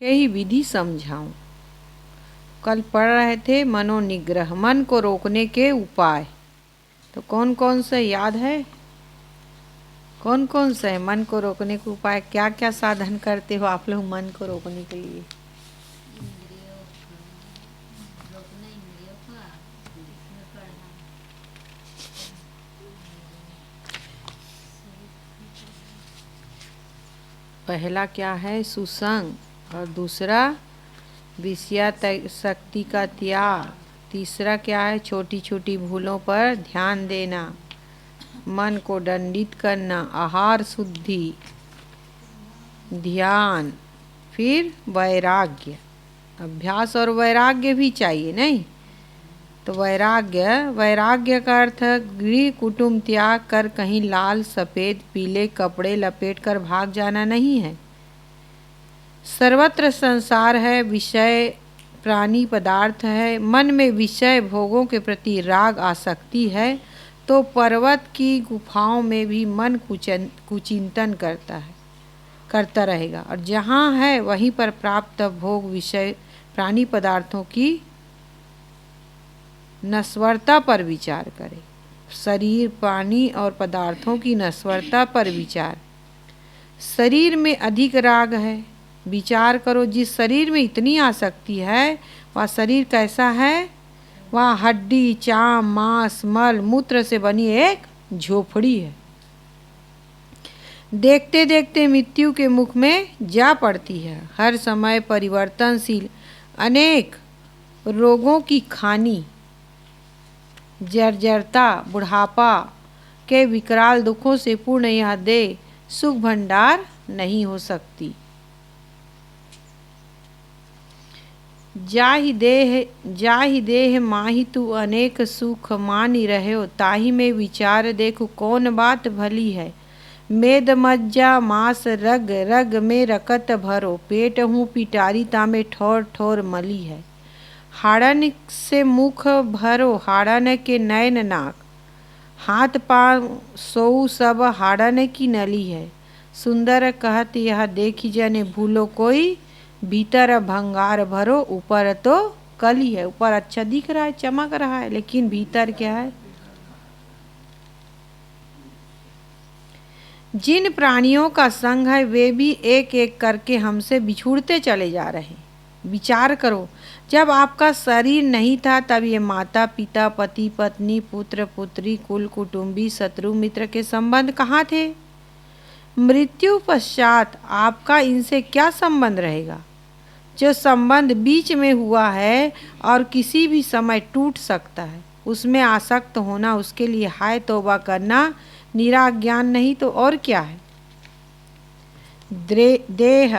के ही विधि समझाऊं। कल पढ़ रहे थे मनोनिग्रह, मन को रोकने के उपाय। तो कौन कौन से याद है? कौन कौन से है मन को रोकने के उपाय? क्या क्या साधन करते हो आप लोग मन को रोकने के लिए? पहला क्या है? सुसंग। और दूसरा विषयासक्ति का त्याग। तीसरा क्या है? छोटी छोटी भूलों पर ध्यान देना, मन को दंडित करना, आहार शुद्धि, ध्यान, फिर वैराग्य। अभ्यास और वैराग्य भी चाहिए नहीं? तो वैराग्य का अर्थ गृह कुटुंब त्याग कर कहीं लाल सफ़ेद पीले कपड़े लपेट कर भाग जाना नहीं है। सर्वत्र संसार है, विषय प्राणी पदार्थ है, मन में विषय भोगों के प्रति राग आसक्ति है तो पर्वत की गुफाओं में भी मन कुचिंतन करता रहेगा, और जहाँ है वहीं पर प्राप्त भोग विषय प्राणी पदार्थों की नश्वरता पर विचार करें। शरीर प्राणी और पदार्थों की नश्वरता पर विचार। शरीर में अधिक राग है, विचार करो जिस शरीर में इतनी आसक्ति है वह शरीर कैसा है? वह हड्डी चाम मांस मल मूत्र से बनी एक झोपड़ी है। देखते देखते मृत्यु के मुख में जा पड़ती है। हर समय परिवर्तनशील अनेक रोगों की खानी, जर्जरता, बुढ़ापा के विकराल दुखों से पूर्ण यह देह सुख भंडार नहीं हो सकती। जाहि देह माहि तू अनेक सुख मानि रहो, ताहि में विचार देखो कौन बात भली है। मेद मज्जा मांस रग रग में रकत भरो, पेट हूँ पिटारी तामे ठोर ठोर मली है। हाड़न से मुख भरो हाड़न के नैन नाक, हाथ पाँव सोऊ सब हाड़न की नली है। सुंदर कहत यह देखी जने भूलो कोई, भीतर भंगार भरो ऊपर तो कली है। ऊपर अच्छा दिख रहा है, चमक रहा है, लेकिन भीतर क्या है? जिन प्राणियों का संग है वे भी एक एक करके हमसे बिछुड़ते चले जा रहे हैं। विचार करो, जब आपका शरीर नहीं था तब ये माता पिता पति पत्नी पुत्र पुत्री कुल कुटुंबी शत्रु मित्र के संबंध कहाँ थे? मृत्यु पश्चात आपका इनसे क्या संबंध रहेगा? जो संबंध बीच में हुआ है और किसी भी समय टूट सकता है, उसमें आसक्त होना उसके लिए हाय तौबा करना निरा ज्ञान नहीं तो और क्या है? देह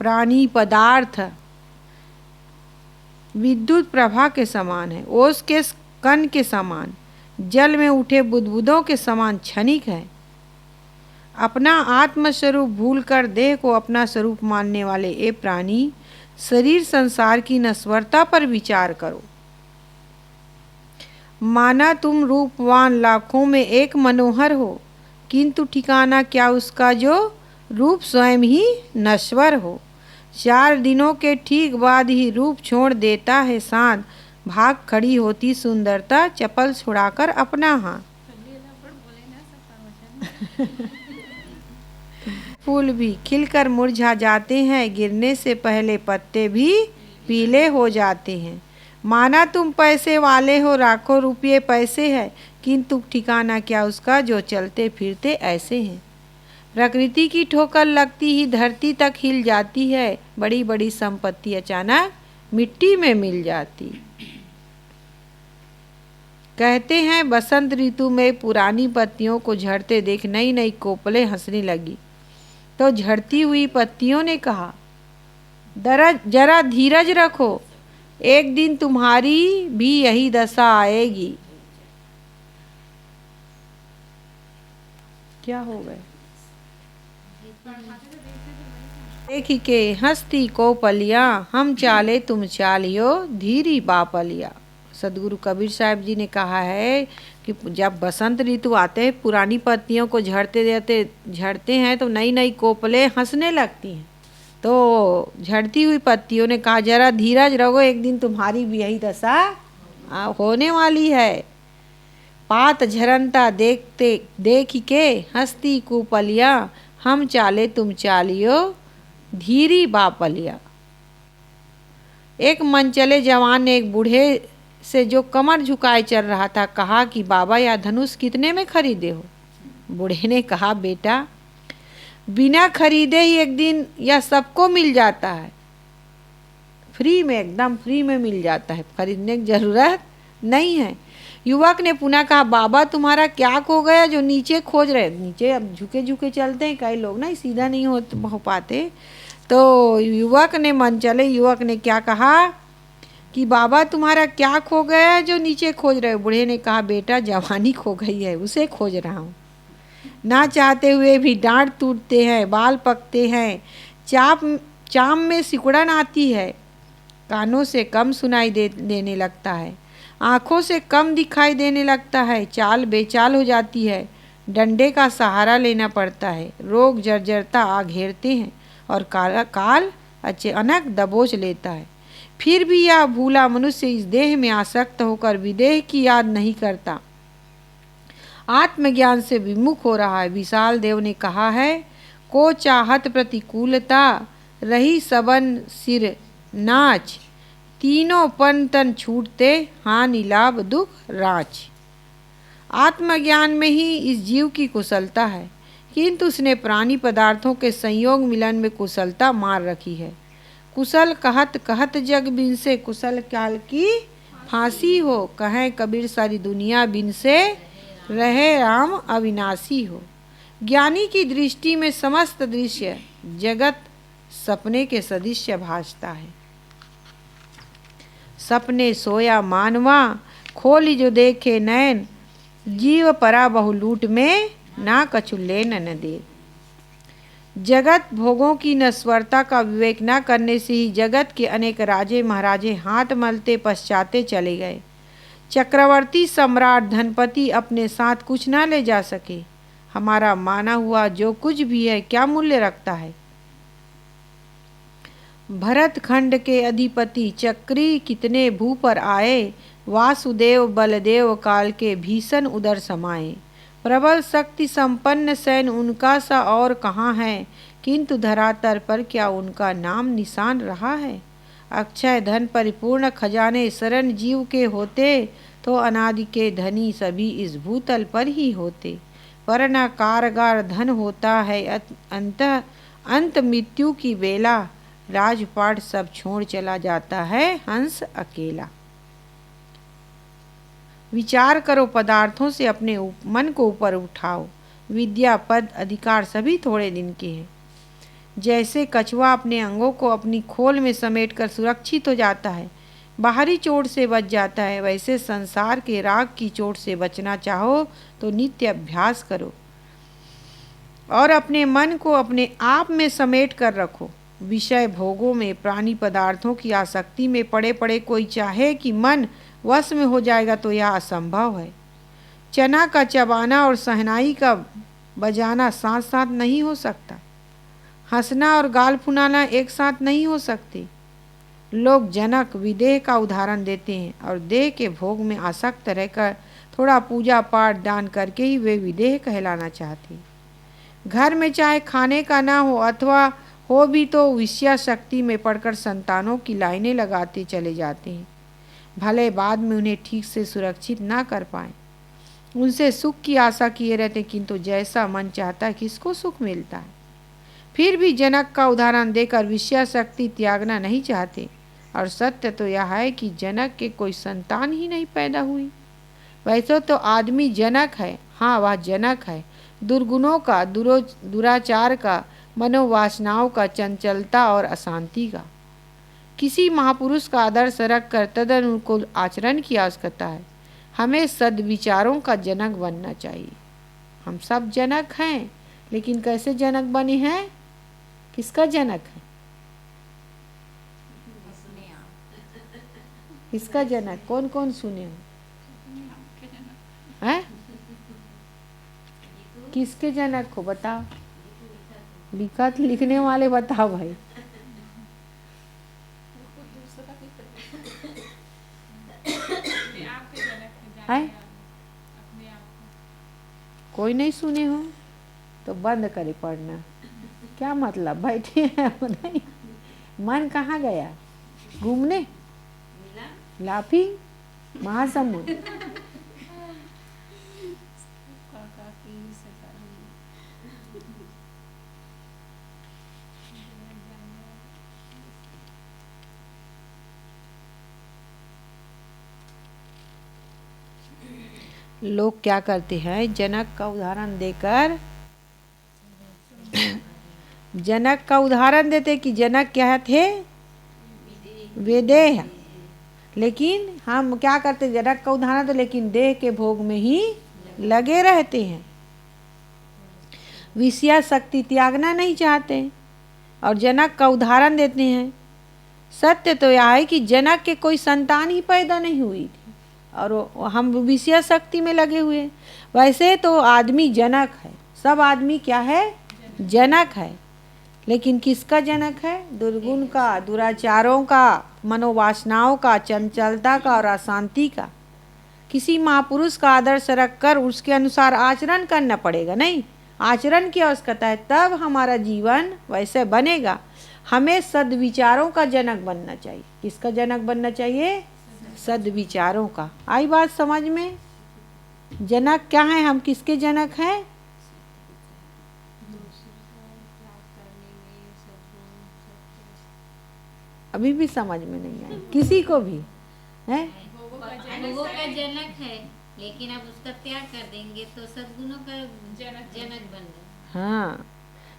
प्राणी पदार्थ विद्युत प्रभा के समान है, ओस के कण के समान, जल में उठे बुदबुदों के समान क्षणिक है। अपना आत्मस्वरूप भूलकर देह को अपना स्वरूप मानने वाले ये प्राणी शरीर संसार की नश्वरता पर विचार करो। माना तुम रूपवान लाखों में एक मनोहर हो, किंतु ठिकाना क्या उसका जो रूप स्वयं ही नश्वर हो। 4 दिनों के ठीक बाद ही रूप छोड़ देता है शांत, भाग खड़ी होती सुंदरता चपल छुड़ाकर अपना हाथ। फूल भी खिलकर मुरझा जाते हैं, गिरने से पहले पत्ते भी पीले हो जाते हैं। माना तुम पैसे वाले हो, लाखों रुपये पैसे है, किंतु ठिकाना क्या उसका जो चलते फिरते ऐसे हैं। प्रकृति की ठोकर लगती ही धरती तक हिल जाती है, बड़ी बड़ी संपत्ति अचानक मिट्टी में मिल जाती। कहते हैं बसंत ऋतु में पुरानी पत्तियों को झड़ते देख नई नई कोपलें हंसने लगी, तो झड़ती हुई पत्तियों ने कहा जरा धीरज रखो, एक दिन तुम्हारी भी यही दशा आएगी। क्या हो गए? देखी के हंसती कोपलिया, हम चाले तुम चालियो धीरी बापलिया। सदगुरु कबीर साहब जी ने कहा है कि जब बसंत ऋतु आते हैं पुरानी पत्तियों को झड़ते हैं तो नई नई कोपलें हंसने लगती हैं। तो झड़ती हुई पत्तियों ने कहा, जरा धीरज रखो, एक दिन तुम्हारी भी यही दशा होने वाली है। पात झरनता देखते देख के हंसती कुपलिया, हम चाले तुम चालियो धीरी बापलिया। एक मनचले जवान ने एक बूढ़े से जो कमर झुकाए चल रहा था कहा कि बाबा, यह धनुष कितने में खरीदे हो? बूढ़े ने कहा, बेटा बिना खरीदे ही एक दिन यह सबको मिल जाता है, फ्री में, एकदम फ्री में मिल जाता है, खरीदने की जरूरत नहीं है। युवक ने पुनः कहा, बाबा तुम्हारा क्या खो गया जो नीचे खोज रहे? नीचे अब झुके झुके चलते हैं कई लोग ना, सीधा नहीं हो पाते। तो युवक ने, मनचले युवक ने क्या कहा कि बाबा तुम्हारा क्या खो गया है जो नीचे खोज रहे हो? बूढ़े ने कहा, बेटा जवानी खो गई है, उसे खोज रहा हूँ। ना चाहते हुए भी डांट टूटते हैं, बाल पकते हैं, चाम में सिकुड़न आती है, कानों से कम सुनाई देने लगता है, आँखों से कम दिखाई देने लगता है, चाल बेचाल हो जाती है, डंडे का सहारा लेना पड़ता है, रोग जर्जरता आ घेरते हैं और काल अचानक दबोच लेता है। फिर भी यह भूला मनुष्य इस देह में आसक्त होकर विदेह की याद नहीं करता, आत्मज्ञान से विमुख हो रहा है। विशाल देव ने कहा है, को चाहत प्रतिकूलता रही सबन सिर नाच, तीनों पन तन छूटते हानि लाभ दुख राच। आत्मज्ञान में ही इस जीव की कुशलता है, किंतु उसने प्राणी पदार्थों के संयोग मिलन में कुशलता मार रखी है। कुशल कहत कहत जग बिन से, कुशल काल की फांसी हो, कहें कबीर सारी दुनिया बिन से रहे राम अविनाशी हो। ज्ञानी की दृष्टि में समस्त दृश्य जगत सपने के सदृश भासता है। सपने सोया मानवा, खोली जो देखे नैन, जीव परा बहु लूट में ना कछु लेन न दे। जगत भोगों की नश्वरता का विवेक न करने से ही जगत के अनेक राजे महाराजे हाथ मलते पश्चाते चले गए। चक्रवर्ती सम्राट धनपति अपने साथ कुछ ना ले जा सके। हमारा माना हुआ जो कुछ भी है क्या मूल्य रखता है? भरत खंड के अधिपति चक्री कितने भू पर आए, वासुदेव बलदेव काल के भीषण उदर समाए। प्रबल शक्ति संपन्न सैन्य उनका सा और कहाँ है, किंतु धरातल पर क्या उनका नाम निशान रहा है? अक्षय धन परिपूर्ण खजाने शरण जीव के होते, तो अनादि के धनी सभी इस भूतल पर ही होते। पर न कारगार धन होता है अंत मृत्यु की बेला, राजपाट सब छोड़ चला जाता है हंस अकेला। विचार करो, पदार्थों से अपने मन को ऊपर उठाओ। विद्या पद अधिकार सभी थोड़े दिन के हैं। जैसे कछुआ अपने अंगों को अपनी खोल में समेटकर सुरक्षित हो जाता है, बाहरी चोट से बच जाता है, वैसे संसार के राग की चोट से बचना चाहो तो नित्य अभ्यास करो और अपने मन को अपने आप में समेट कर रखो। विषय भोगों में, प्राणी पदार्थों की आसक्ति में पड़े पड़े कोई चाहे कि मन वश में हो जाएगा तो यह असंभव है। चना का चबाना और सहनाई का बजाना साथ साथ नहीं हो सकता। हंसना और गाल फुलाना एक साथ नहीं हो सकते। लोग जनक विदेह का उदाहरण देते हैं और देह के भोग में आसक्त रहकर थोड़ा पूजा पाठ दान करके ही वे विदेह कहलाना चाहते। घर में चाहे खाने का ना हो अथवा हो भी तो विषया शक्ति में पड़कर संतानों की लाइनें लगाते चले जाते हैं। भले बाद में उन्हें ठीक से सुरक्षित ना कर पाए, उनसे सुख की आशा किए रहते, किंतु जैसा मन चाहता है किसको सुख मिलता है। फिर भी जनक का उदाहरण देकर विषया शक्ति त्यागना नहीं चाहते। और सत्य तो यह है कि जनक के कोई संतान ही नहीं पैदा हुई। वैसे तो आदमी जनक है, हाँ वह जनक है, दुर्गुणों का, दुराचार का, मनोवासनाओं का, चंचलता और अशांति का। किसी महापुरुष का आदर्श रख कर तदनुकूल आचरण की आवश्यकता है। हमें सद्विचारों का जनक बनना चाहिए। हम सब जनक हैं, लेकिन कैसे जनक बने हैं? किसका जनक है? किसका जनक? कौन कौन सुने हो? हैं? किसके जनक हो बताओ? लिखने वाले बताओ भाई। है कोई नहीं सुने हो तो बंद करे पढ़ना। क्या मतलब, बैठे हैं नहीं, मन कहाँ गया? घूमने, लाफिंग, महासमुद्र। लोग क्या करते हैं, जनक का उदाहरण देकर जनक का उदाहरण देते कि जनक क्या थे, वेदेह। लेकिन हम क्या करते, जनक का उदाहरण तो, लेकिन देह के भोग में ही लगे रहते हैं, विषया शक्ति त्यागना नहीं चाहते। और जनक का उदाहरण देते हैं। सत्य तो यह है कि जनक के कोई संतान ही पैदा नहीं हुई थी और हम विषय शक्ति में लगे हुए। वैसे तो आदमी जनक है, सब आदमी क्या है, जनक है। लेकिन किसका जनक है? दुर्गुण का, दुराचारों का, मनोवासनाओं का, चंचलता का और अशांति का। किसी महापुरुष का आदर्श रखकर उसके अनुसार आचरण करना पड़ेगा। नहीं, आचरण की आवश्यकता है, तब हमारा जीवन वैसे बनेगा। हमें सद्विचारों का जनक बनना चाहिए। किसका जनक बनना चाहिए? सद्विचारों का। आई बात समझ में? जनक क्या है, हम किसके जनक हैं? अभी भी समझ में नहीं आया किसी को भी है? भोगों का जनक है, लेकिन अब उसका त्याग कर देंगे तो सद्गुणों का जनक बन गए। हाँ,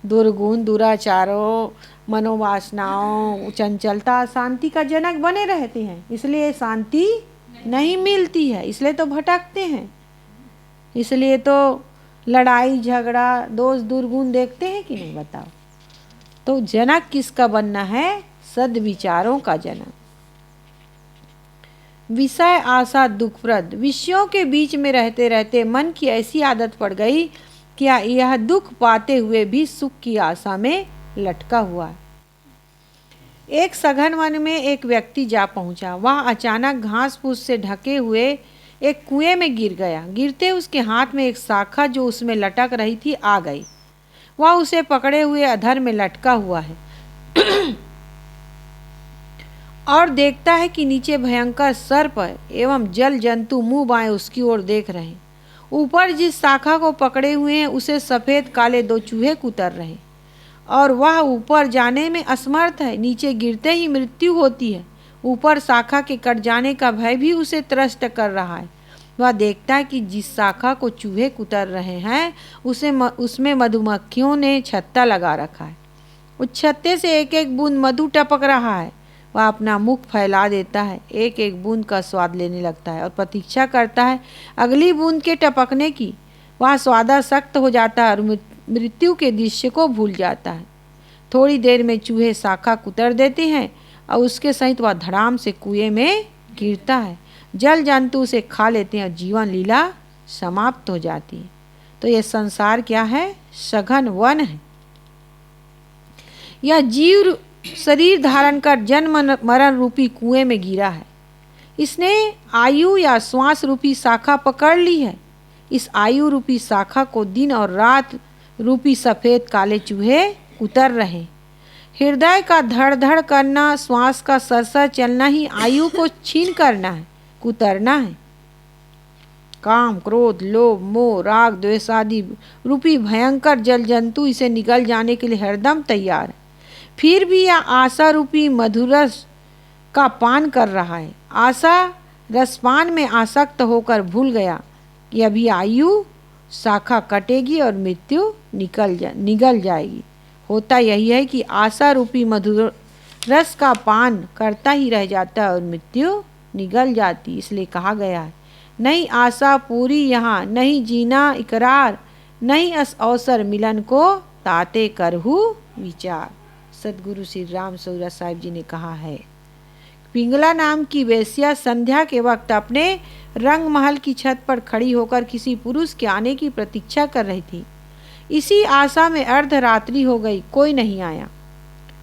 दुर्गुण, दुराचारों, मनोवासनाओं, चंचलता, शांति का जनक बने रहते हैं। इसलिए शांति नहीं मिलती है, इसलिए तो भटकते हैं। इसलिए तो लड़ाई झगड़ा, दोष दुर्गुण देखते हैं कि नहीं, बताओ। तो जनक किसका बनना है? सद्विचारों का जनक। विषय आशा दुखप्रद। विषयों के बीच में रहते रहते मन की ऐसी आदत पड़ गई कि यह दुख पाते हुए भी सुख की आशा में लटका हुआ है। एक सघन वन में एक व्यक्ति जा पहुंचा। वह अचानक घास फूस से ढके हुए एक कुएं में गिर गया। गिरते उसके हाथ में एक शाखा जो उसमें लटक रही थी आ गई। वह उसे पकड़े हुए अधर में लटका हुआ है और देखता है कि नीचे भयंकर सर्प एवं जल जंतु मुंह बाएं उसकी ओर देख रहे हैं। ऊपर जिस शाखा को पकड़े हुए हैं उसे सफ़ेद काले दो चूहे कुतर रहे और वह ऊपर जाने में असमर्थ है। नीचे गिरते ही मृत्यु होती है। ऊपर शाखा के कट जाने का भय भी उसे त्रस्त कर रहा है। वह देखता है कि जिस शाखा को चूहे कुतर रहे हैं उसमें मधुमक्खियों ने छत्ता लगा रखा है। उस छत्ते से एक एक बूंद मधु टपक रहा है। वह अपना मुख फैला देता है, एक एक बूंद का स्वाद लेने लगता है और प्रतीक्षा करता है अगली बूंद के टपकने की। वह स्वादासक्त हो जाता है और मृत्यु के दृश्य को भूल जाता है। थोड़ी देर में चूहे शाखा कुतर देते हैं और उसके सहित वह धड़ाम से कुएं में गिरता है। जल जंतु उसे खा लेते हैं और जीवन लीला समाप्त हो जाती है। तो यह संसार क्या है? सघन वन है। यह जीव शरीर धारण कर जन्म मरण रूपी कुएं में गिरा है। इसने आयु या श्वास रूपी शाखा पकड़ ली है। इस आयु रूपी शाखा को दिन और रात रूपी सफ़ेद काले चूहे उतर रहे। हृदय का धड़ धड़ करना, श्वास का सरसर चलना ही आयु को छीन करना है, कुतरना है। काम, क्रोध, लोभ, मोह, राग, द्वेष आदि रूपी भयंकर जल जंतु इसे निगल जाने के लिए हरदम तैयार है। फिर भी यह आशा रूपी मधुरस का पान कर रहा है। आशा रसपान में आसक्त होकर भूल गया कि अभी आयु शाखा कटेगी और मृत्यु निगल जाएगी। होता यही है कि आशा रूपी मधुर रस का पान करता ही रह जाता है और मृत्यु निगल जाती। इसलिए कहा गया है, नहीं आशा पूरी यहाँ, नहीं जीना इकरार, नहीं अवसर मिलन को ताते करहु विचार। सदगुरु श्री राम सौरा साहिब जी ने कहा है। पिंगला नाम की वेश्या संध्या के वक्त अपने रंग महल की छत पर खड़ी होकर किसी पुरुष के आने की प्रतीक्षा कर रही थी। इसी आशा में अर्धरात्रि हो गई, कोई नहीं आया।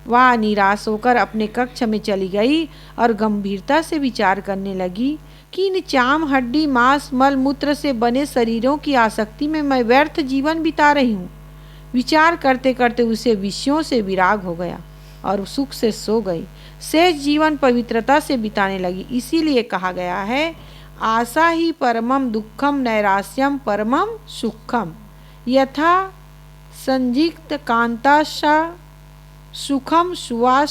वह निराश होकर अपने कक्ष में चली गई और गंभीरता से विचार करने लगी कि इन चाम, हड्डी, मांस, मल मूत्र से बने शरीरों की आसक्ति में मैं व्यर्थ जीवन बिता रही हूँ। विचार करते करते उसे विषयों से विराग हो गया और सुख से सो गई। शेष जीवन पवित्रता से बिताने लगी। इसीलिए कहा गया है, आशा ही परमम दुखम नैरास्यम परमम सुखम, यथा संजिक्त कांताशा सुखम सुवा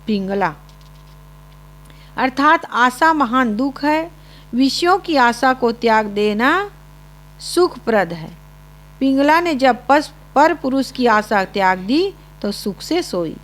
पिंगला। अर्थात आशा महान दुख है, विषयों की आशा को त्याग देना सुखप्रद है। पिंगला ने जब पर पुरुष की आशा त्याग दी तो सुख से सोई।